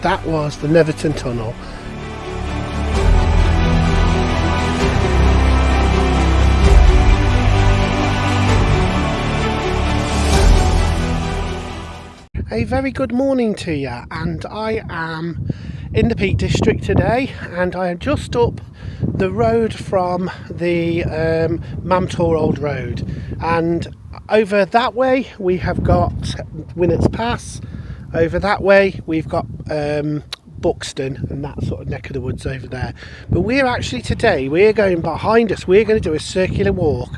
that was the Netherton Tunnel. A very good morning to you, and I am in the Peak District today, and I am just up the road from the Mam Tor Old Road, and over that way we have got Winnett's Pass, over that way we've got Buxton and that sort of neck of the woods over there. But we're actually today, we're going behind us, we're going to do a circular walk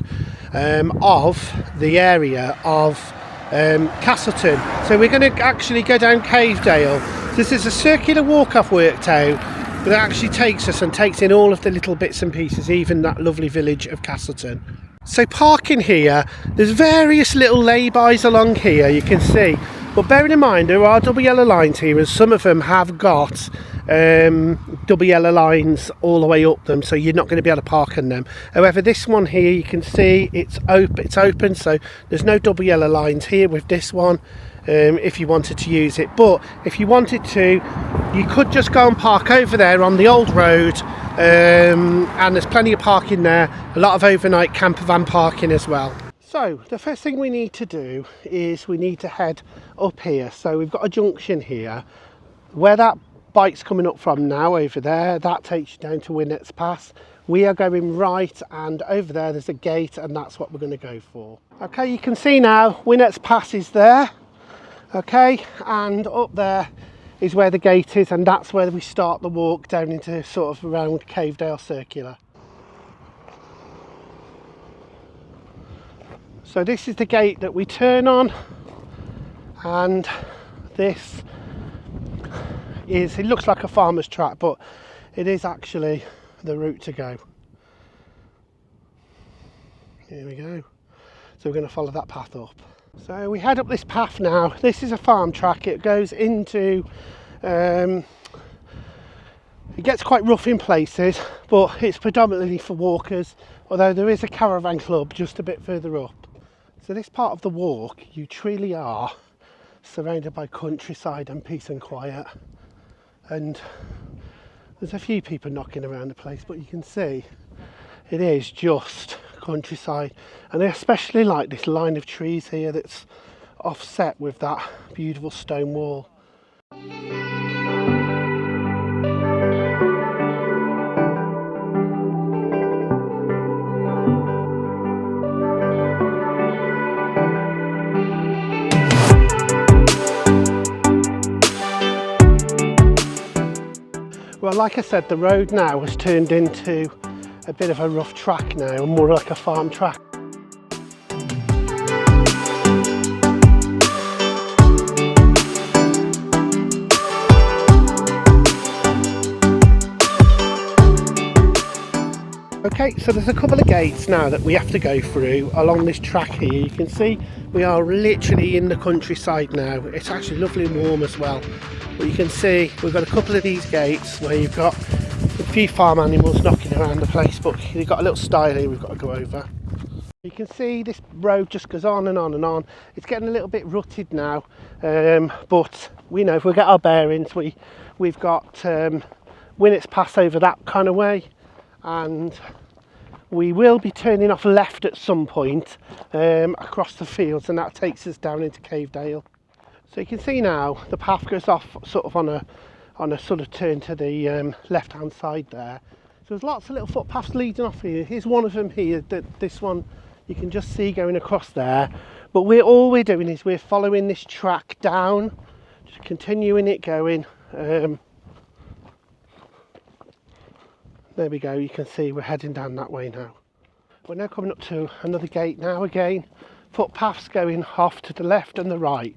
of the area of Castleton. So we're going to actually go down Cavedale. This is a circular walk I've worked out, but it actually takes us and takes in all of the little bits and pieces, even that lovely village of Castleton. So parking here, there's various little lay-bys along here, you can see, but bearing in mind there are double yellow lines here, and some of them have got double yellow lines all the way up them, so you're not going to be able to park on them. However, this one here, you can see it's open, so there's no double yellow lines here with this one, if you wanted to use it. But if you wanted to, you could just go and park over there on the old road, and there's plenty of parking there, a lot of overnight camper van parking as well. So the first thing we need to do is we need to head up here. So we've got a junction here where that bike's coming up from now, over there, that takes you down to Winnett's Pass. We are going right, and over there there's a gate, and that's what we're going to go for. Okay, you can see now Winnett's Pass is there, okay, and up there is where the gate is, and that's where we start the walk down into sort of around Cavedale Circular. So this is the gate that we turn on, and this is, it looks like a farmer's track, but it is actually the route to go. Here we go. So we're going to follow that path up. So we head up this path now. This is a farm track. It goes into, it gets quite rough in places, but it's predominantly for walkers, although there is a caravan club just a bit further up. So this part of the walk, you truly are surrounded by countryside and peace and quiet. And there's a few people knocking around the place, but you can see it is just countryside. And I especially like this line of trees here that's offset with that beautiful stone wall. Well, like I said, the road now has turned into a bit of a rough track now, more like a farm track. Okay, so there's a couple of gates now that we have to go through along this track here. You can see we are literally in the countryside now. It's actually lovely and warm as well. But you can see we've got a couple of these gates where you've got a few farm animals knocking around the place, but you've got a little stile here we've got to go over. You can see this road just goes on and on and on. It's getting a little bit rutted now, but we know if we get our bearings, we've got Winnett's Pass over that kind of way, and we will be turning off left at some point across the fields, and that takes us down into Cavedale. So you can see now the path goes off sort of on a sort of turn to the left hand side there. So there's lots of little footpaths leading off here. Here's one of them here, this one you can just see going across there. But all we're doing is we're following this track down, just continuing it going. There we go, you can see we're heading down that way now. We're now coming up to another gate now again. Footpaths going off to the left and the right.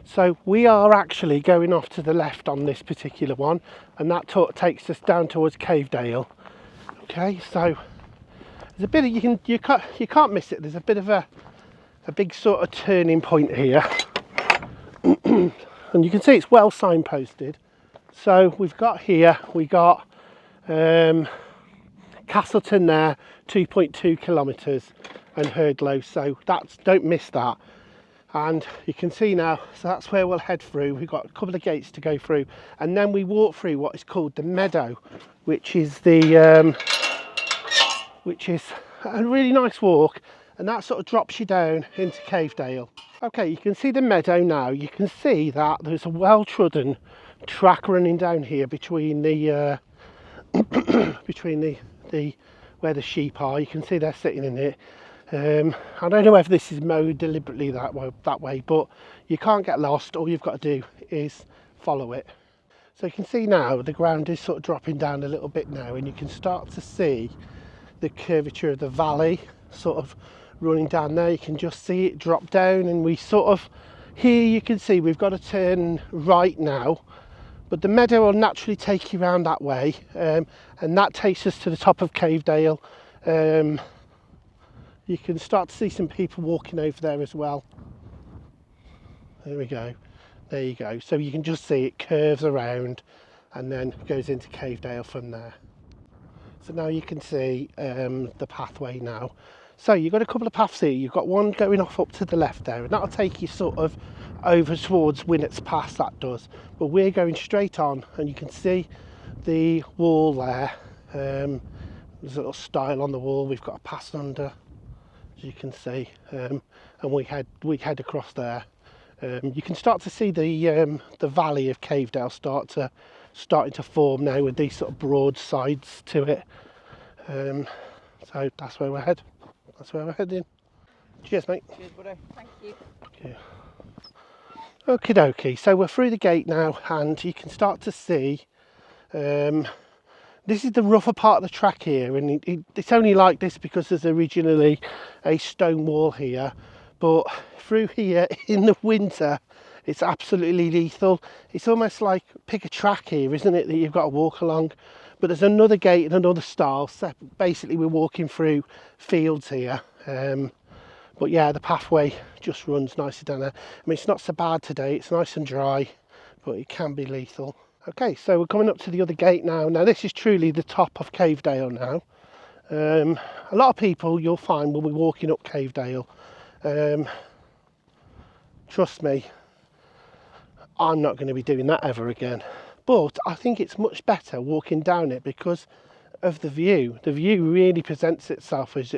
So we are actually going off to the left on this particular one, and that takes us down towards Cavedale. Okay, so there's a bit of, you can't miss it. There's a bit of a big sort of turning point here, and you can see it's well signposted. So we got Castleton there, 2.2 kilometres, and Herdlow. So don't miss that. And you can see now, so that's where we'll head through. We've got a couple of gates to go through, and then we walk through what is called the meadow, which is a really nice walk, and that sort of drops you down into Cavedale. Okay, you can see the meadow now. You can see that there's a well-trodden track running down here between the where the sheep are. You can see they're sitting in it. I don't know whether this is mowed deliberately that way, but you can't get lost. All you've got to do is follow it. So you can see now the ground is sort of dropping down a little bit now, and you can start to see the curvature of the valley sort of running down there. You can just see it drop down, and we sort of, here you can see we've got to turn right now, but the meadow will naturally take you around that way, and that takes us to the top of Cavedale. You can start to see some people walking over there as well. There we go. There you go. So you can just see it curves around and then goes into Cavedale from there. So now you can see the pathway now. So you've got a couple of paths here. You've got one going off up to the left there, and that'll take you sort of over towards Winnett's Pass, that does. But we're going straight on, and you can see the wall there. There's a little stile on the wall. We've got a pass under, as you can see, and we head across there. You can start to see the valley of Cavedale starting to form now, with these sort of broad sides to it. So that's where we're heading. That's where we're heading. Cheers, mate. Cheers, buddy. Thank you. Okay. Okie dokie. So we're through the gate now, and you can start to see. This is the rougher part of the track here, and it's only like this because there's originally a stone wall here. But through here in the winter, it's absolutely lethal. It's almost like pick a track here, isn't it, that you've got to walk along. But there's another gate and another stile. So basically, we're walking through fields here. But yeah, the pathway just runs nicely down there. I mean, it's not so bad today. It's nice and dry, but it can be lethal. Okay, so we're coming up to the other gate now. Now, this is truly the top of Cavedale now. A lot of people, you'll find, will be walking up Cavedale. Trust me, I'm not going to be doing that ever again. But I think it's much better walking down it because of the view. The view really presents itself as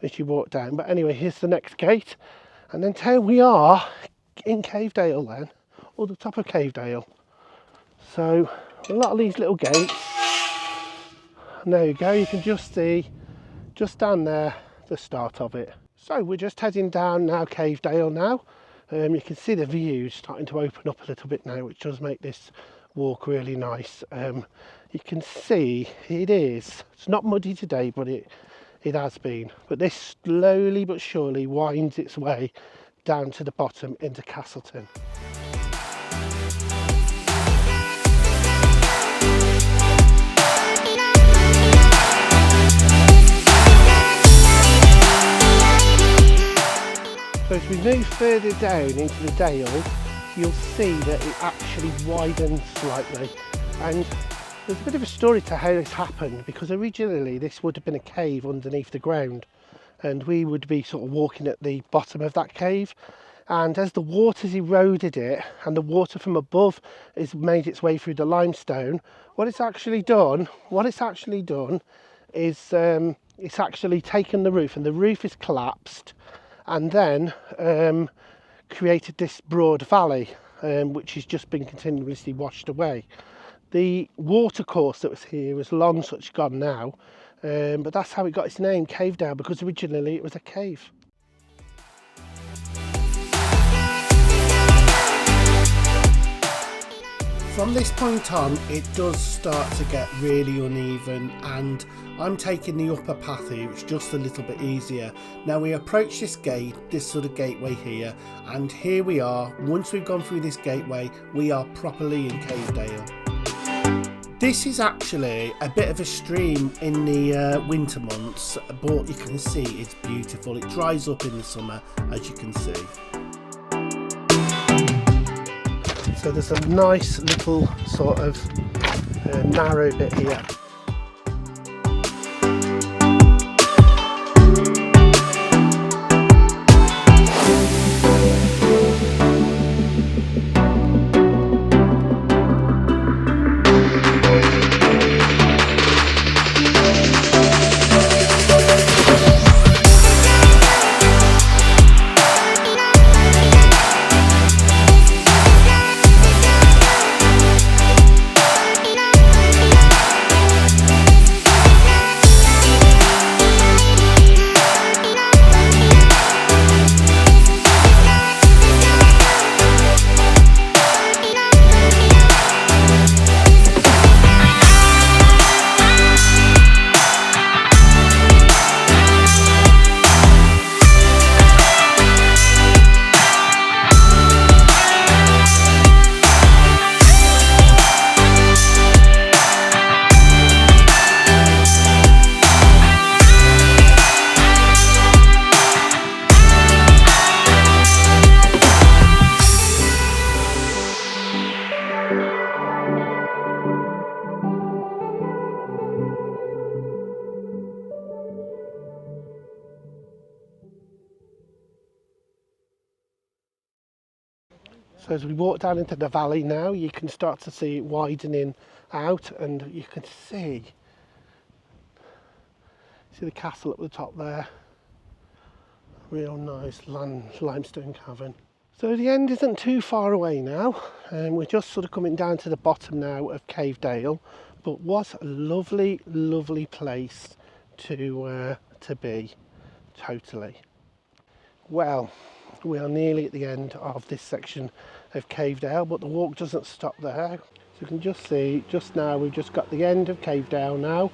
you walk down. But anyway, here's the next gate. And then here we are in Cavedale then, or the top of Cavedale. So a lot of these little gates. And there you go, you can just see, just down there, the start of it. So we're just heading down now Cavedale now. You can see the view starting to open up a little bit now, which does make this walk really nice. You can see it's not muddy today, but it has been. But this slowly but surely winds its way down to the bottom into Castleton. So as we move further down into the dale, you'll see that it actually widens slightly, and there's a bit of a story to how this happened, because originally this would have been a cave underneath the ground, and we would be sort of walking at the bottom of that cave, and as the water's eroded it and the water from above has made its way through the limestone, what it's actually done is it's actually taken the roof, and the roof is collapsed, and then created this broad valley, which has just been continuously washed away. The water course that was here is long such gone now, but that's how it got its name, Cavedale, because originally it was a cave. From this point on, it does start to get really uneven, and I'm taking the upper path here. It's just a little bit easier. Now we approach this gate, this sort of gateway here, and here we are. Once we've gone through this gateway, we are properly in Cavedale. This is actually a bit of a stream in the winter months, but you can see it's beautiful. It dries up in the summer, as you can see. So there's a nice little sort of narrow bit here. So as we walk down into the valley now, you can start to see it widening out, and you can see the castle up the top there. Real nice limestone cavern. So the end isn't too far away now, and we're just sort of coming down to the bottom now of Cavedale. But what a lovely, lovely place to be, totally. Well, we are nearly at the end of this section of Cavedale, but the walk doesn't stop there. So you can just see, just now we've just got the end of Cavedale now.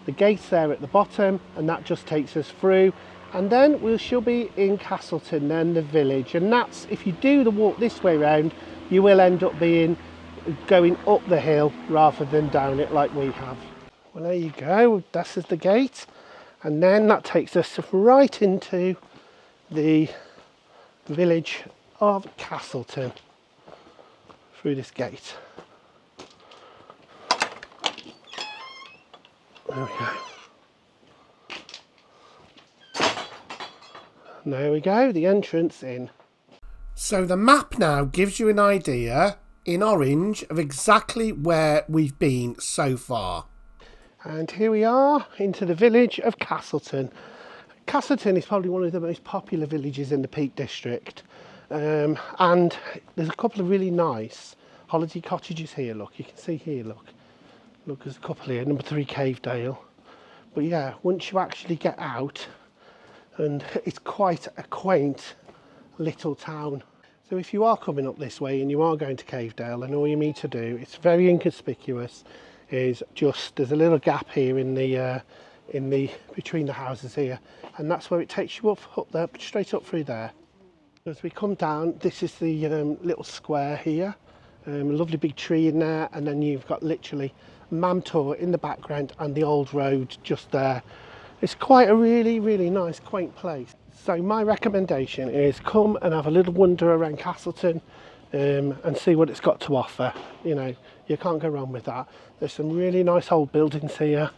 The gate's there at the bottom, and that just takes us through. And then we shall be in Castleton, then the village. And that's, if you do the walk this way round, you will end up going up the hill rather than down it like we have. Well, there you go, this is the gate. And then that takes us right into the village of Castleton through this gate. There we go. And there we go, the entrance in. So the map now gives you an idea in orange of exactly where we've been so far. And here we are into the village of Castleton. Castleton is probably one of the most popular villages in the Peak District. And there's a couple of really nice holiday cottages here, look. You can see here, look. Look, there's a couple here, number 3 Cavedale. But yeah, once you actually get out, and it's quite a quaint little town. So if you are coming up this way and you are going to Cavedale, then all you need to do, it's very inconspicuous, is just, there's a little gap here in the between the houses here, and that's where it takes you up there, straight up through there. As we come down, this is the little square here, a lovely big tree in there, and then you've got literally Mam Tor in the background and the old road just there. It's quite a really, really nice, quaint place. So my recommendation is come and have a little wander around Castleton and see what it's got to offer. You know, you can't go wrong with that. There's some really nice old buildings here,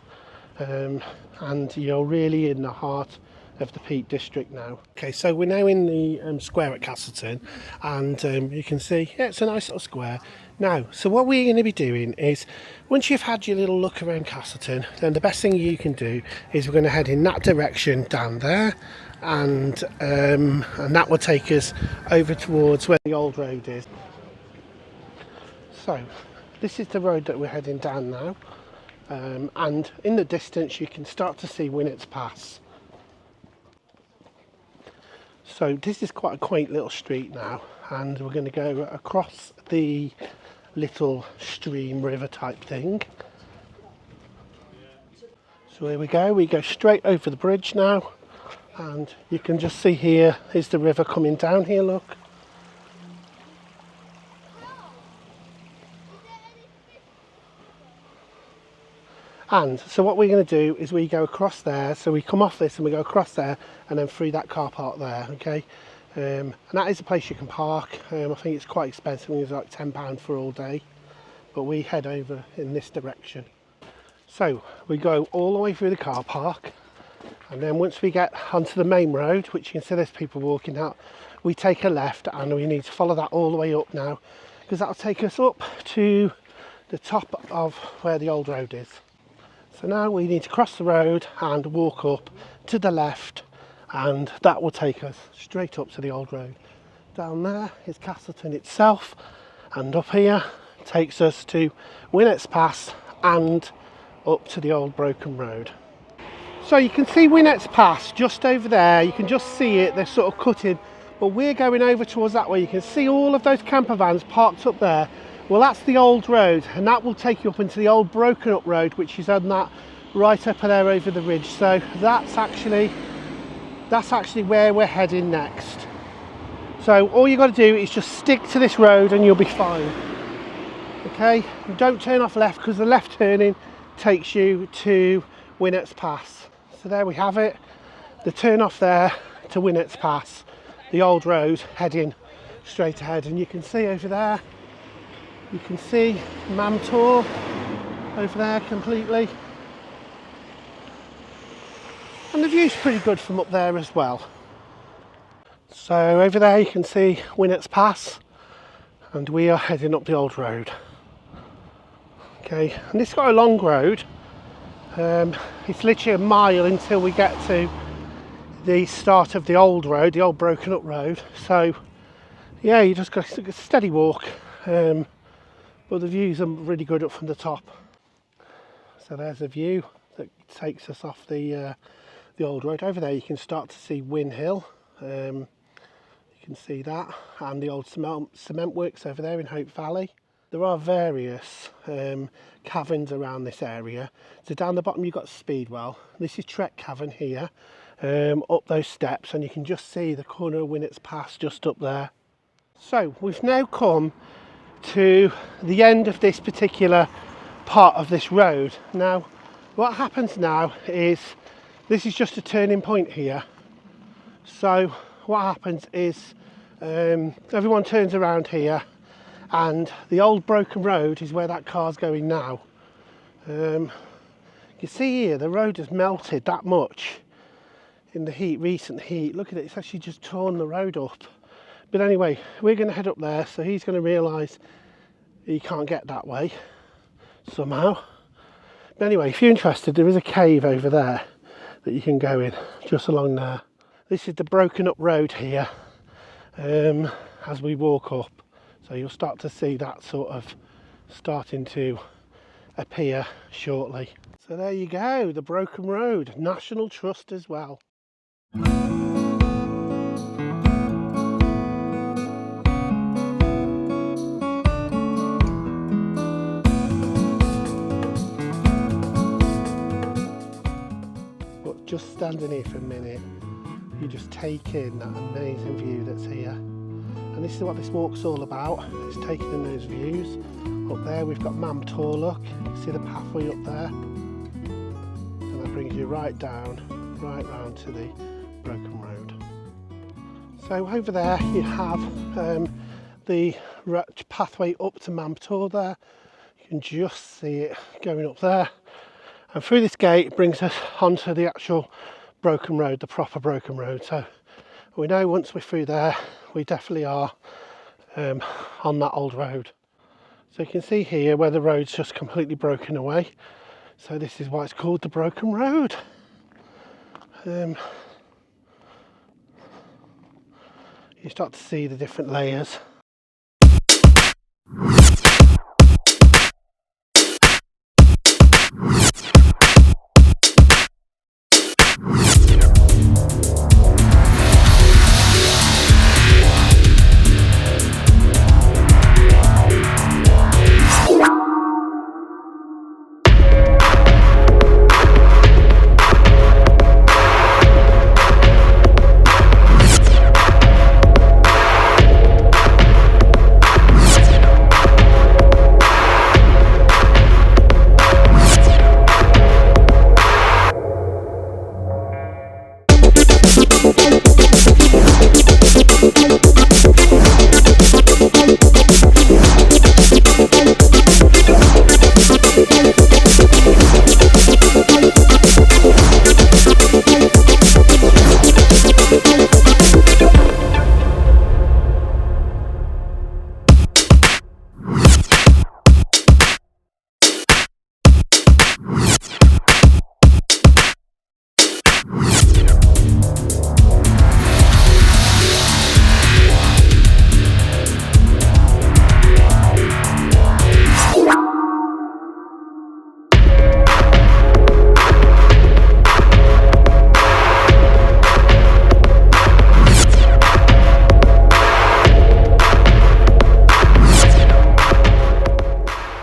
and you're really in the heart of the Peak District now. Okay, so we're now in the square at Castleton, and you can see, yeah, it's a nice little square. Now, so what we're going to be doing is, once you've had your little look around Castleton, then the best thing you can do is we're going to head in that direction down there, and that will take us over towards where the old road is. So, this is the road that we're heading down now, and in the distance you can start to see Winnet's Pass. So this is quite a quaint little street now, and we're going to go across the little stream river type thing. So here we go straight over the bridge now, and you can just see here is the river coming down here, look. And so what we're going to do is we go across there, so we come off this and we go across there and then through that car park there, okay? And that is a place you can park. I think it's quite expensive, it's like £10 for all day, but we head over in this direction. So we go all the way through the car park, and then once we get onto the main road, which you can see there's people walking out, we take a left, and we need to follow that all the way up now, because that'll take us up to the top of where the old road is. So now we need to cross the road and walk up to the left, and that will take us straight up to the old road. Down there is Castleton itself, and up here takes us to Winnet's Pass and up to the old broken road. So you can see Winnet's Pass just over there, you can just see it, they're sort of cutting, but we're going over towards that way. You can see all of those camper vans parked up there. Well, that's the old road, and that will take you up into the old broken up road, which is on that right up there over the ridge. So that's actually where we're heading next. So all you got to do is just stick to this road and you'll be fine. Okay, don't turn off left, because the left turning takes you to Winnet's Pass. So there we have it, the turn off there to Winnet's Pass, the old road heading straight ahead. And you can see over there, you can see Mam Tor over there completely. And the view's pretty good from up there as well. So over there you can see Winnet's Pass, and we are heading up the old road. Okay, and this has got a long road. It's literally a mile until we get to the start of the old road, the old broken up road. So yeah, you just got a steady walk, but the views are really good up from the top. So there's a view that takes us off the old road. Over there you can start to see Win Hill. You can see that, and the old cement works over there in Hope Valley. There are various caverns around this area. So down the bottom you've got Speedwell. This is Trek Cavern here, up those steps, and you can just see the corner of Winnett's Pass just up there. So we've now come to the end of this particular part of this road. Now what happens now is this is just a turning point here. So what happens is everyone turns around here, and the old broken road is where that car's going now. You see here the road has melted that much in the heat, recent heat. Look at it, it's actually just torn the road up. But anyway, we're going to head up there, so he's going to realise he can't get that way somehow. But anyway, if you're interested, there is a cave over there that you can go in, just along there. This is the broken up road here as we walk up. So you'll start to see that sort of starting to appear shortly. So there you go, the broken road, National Trust as well. But just standing here for a minute, you just take in that amazing view that's here. And this is what this walk's all about. It's taking in those views. Up there we've got Mam Tor, look. You see the pathway up there? And that brings you right down, right round to the broken road. So over there you have the pathway up to Mam Tor there. You can just see it going up there. And through this gate it brings us onto the actual broken road, the proper broken road. So we know once we're through there, we definitely are on that old road. So you can see here where the road's just completely broken away. So this is why it's called the broken road. You start to see the different layers.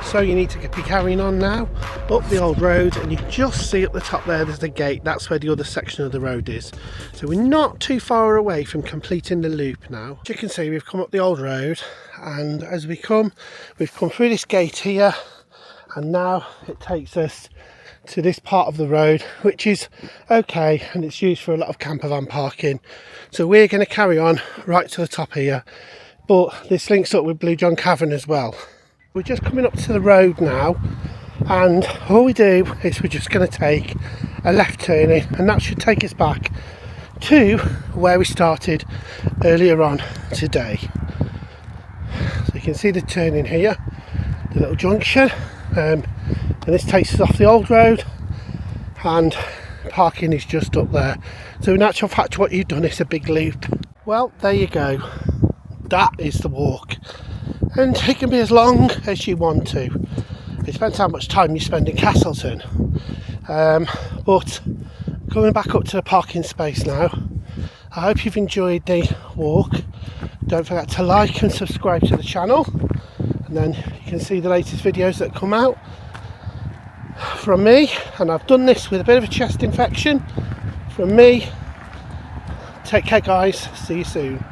So you need to be carrying on now up the old road, and you just see at the top there's the gate. That's where the other section of the road is. So we're not too far away from completing the loop now. As you can see, we've come up the old road, and as we've come through this gate here, and now it takes us to this part of the road, which is okay, and it's used for a lot of camper van parking. So we're going to carry on right to the top here, but this links up with Blue John Cavern as well. We're just coming up to the road now, and all we do is we're just going to take a left turn in, and that should take us back to where we started earlier on today. So You can see the turning here, the little junction, and this takes us off the old road, and parking is just up there. So in actual fact what you've done is a big loop. Well, there you go, that is the walk, and it can be as long as you want to. It depends how much time you spend in Castleton, but coming back up to the parking space now. I hope you've enjoyed the walk. Don't forget to like and subscribe to the channel, and then you can see the latest videos that come out from me. And I've done this with a bit of a chest infection. From me, take care guys, see you soon.